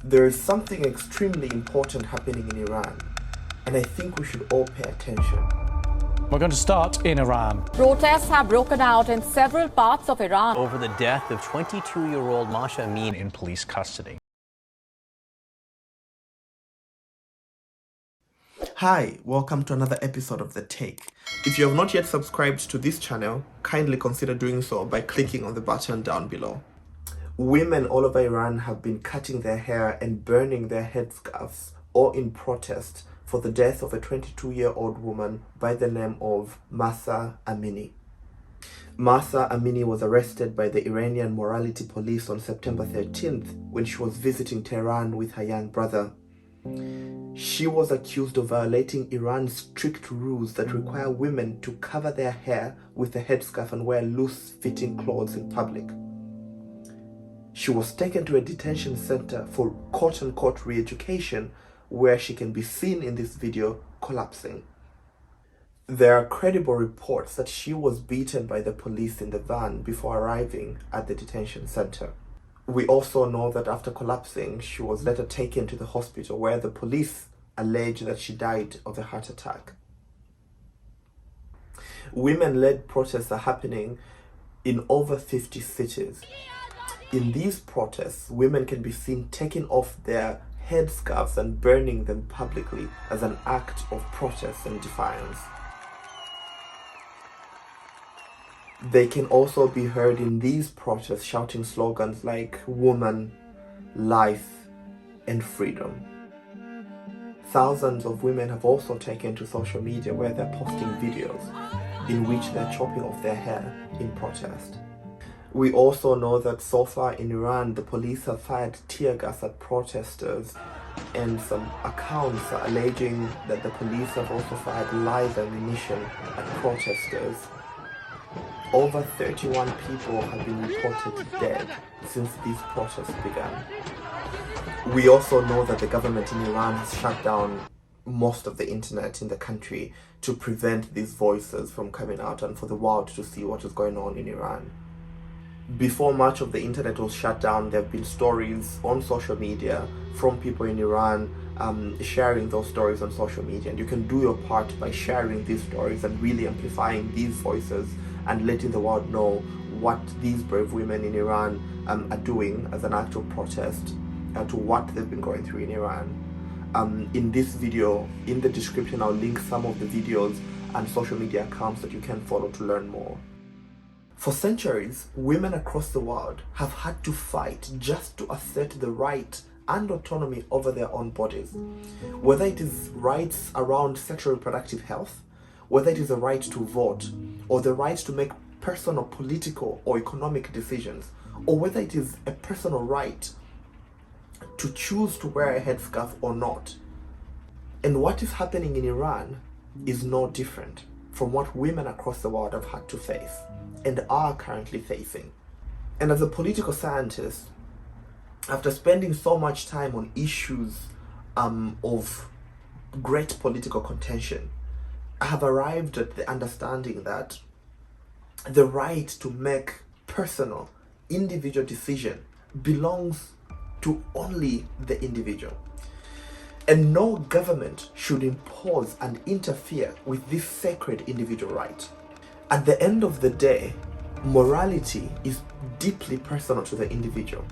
There is something extremely important happening in Iran, and I think we should all pay attention. We're going to start in Iran. Protests have broken out in several parts of Iran over the death of 22-year-old Masha Amin in police custody. Hi, welcome to another episode of The Take. If you have not yet subscribed to this channel, kindly consider doing so by clicking on the button down below. Women all over Iran have been cutting their hair and burning their headscarves, all in protest for the death of a 22-year-old woman by the name of Mahsa Amini. Mahsa Amini was arrested by the Iranian morality police on September 13th when she was visiting Tehran with her young brother. She was accused of violating Iran's strict rules that require women to cover their hair with a headscarf and wear loose-fitting clothes in public. She was taken to a detention center for quote-unquote re-education, where she can be seen in this video collapsing. There are credible reports that she was beaten by the police in the van before arriving at the detention center. We also know that after collapsing, she was later taken to the hospital where the police allege that she died of a heart attack. Women-led protests are happening in over 50 cities. In these protests, women can be seen taking off their headscarves and burning them publicly as an act of protest and defiance. They can also be heard in these protests shouting slogans like woman, life, and freedom. Thousands of women have also taken to social media where they're posting videos in which they're chopping off their hair in protest. We also know that so far in Iran, the police have fired tear gas at protesters, and some accounts are alleging that the police have also fired live ammunition at protesters. Over 31 people have been reported dead since these protests began. We also know that the government in Iran has shut down most of the internet in the country to prevent these voices from coming out and for the world to see what is going on in Iran. Before much of the internet was shut down, there have been stories on social media from people in Iran sharing those stories on social media. And you can do your part by sharing these stories and really amplifying these voices and letting the world know what these brave women in Iran are doing as an act of protest to what they've been going through in Iran. In this video, in the description, I'll link some of the videos and social media accounts that you can follow to learn more. For centuries, women across the world have had to fight just to assert the right and autonomy over their own bodies. Whether it is rights around sexual reproductive health, whether it is a right to vote, or the right to make personal political or economic decisions, or whether it is a personal right to choose to wear a headscarf or not. And what is happening in Iran is no different from what women across the world have had to face and are currently facing. And as a political scientist, after spending so much time on issues of great political contention, I have arrived at the understanding that the right to make personal, individual decision belongs to only the individual. And no government should impose and interfere with this sacred individual right. At the end of the day, morality is deeply personal to the individual.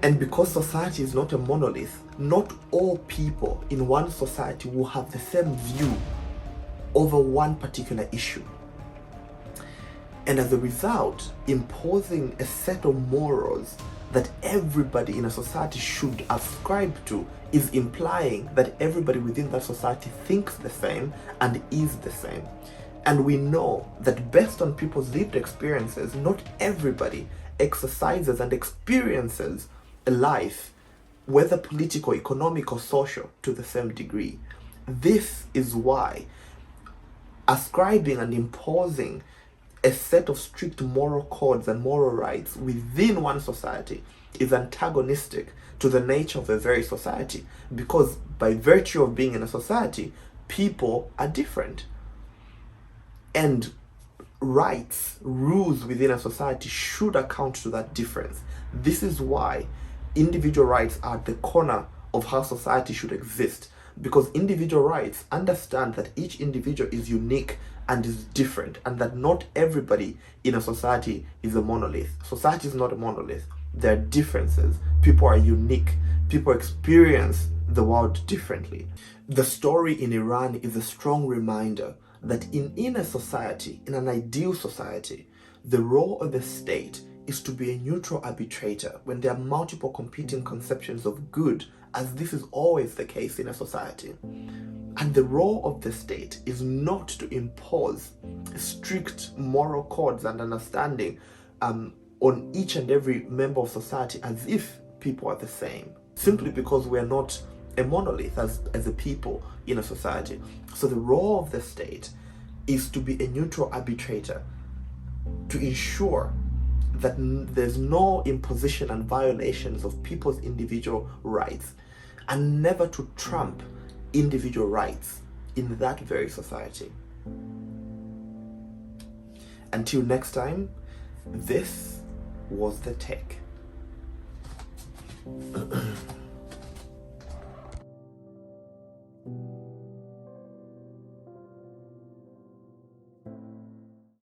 And because society is not a monolith, not all people in one society will have the same view over one particular issue. And as a result, imposing a set of morals that everybody in a society should ascribe to is implying that everybody within that society thinks the same and is the same. And we know that based on people's lived experiences, not everybody exercises and experiences a life, whether political, economic, or social, to the same degree. This is why ascribing and imposing a set of strict moral codes and moral rights within one society is antagonistic to the nature of the very society, because by virtue of being in a society, people are different. And rights, rules within a society should account to that difference. This is why individual rights are at the corner of how society should exist, because individual rights understand that each individual is unique and is different, and that not everybody in a society is a monolith. Society is not a monolith. There are differences. People are unique. People experience the world differently. The story in Iran is a strong reminder that in a society, in an ideal society, the role of the state is to be a neutral arbitrator when there are multiple competing conceptions of good, as this is always the case in a society. And the role of the state is not to impose strict moral codes and understanding on each and every member of society as if people are the same, simply because we are not a monolith as a people in a society. So the role of the state is to be a neutral arbitrator, to ensure that there's no imposition and violations of people's individual rights, and never to trump individual rights in that very society. Until next time, this was The Take.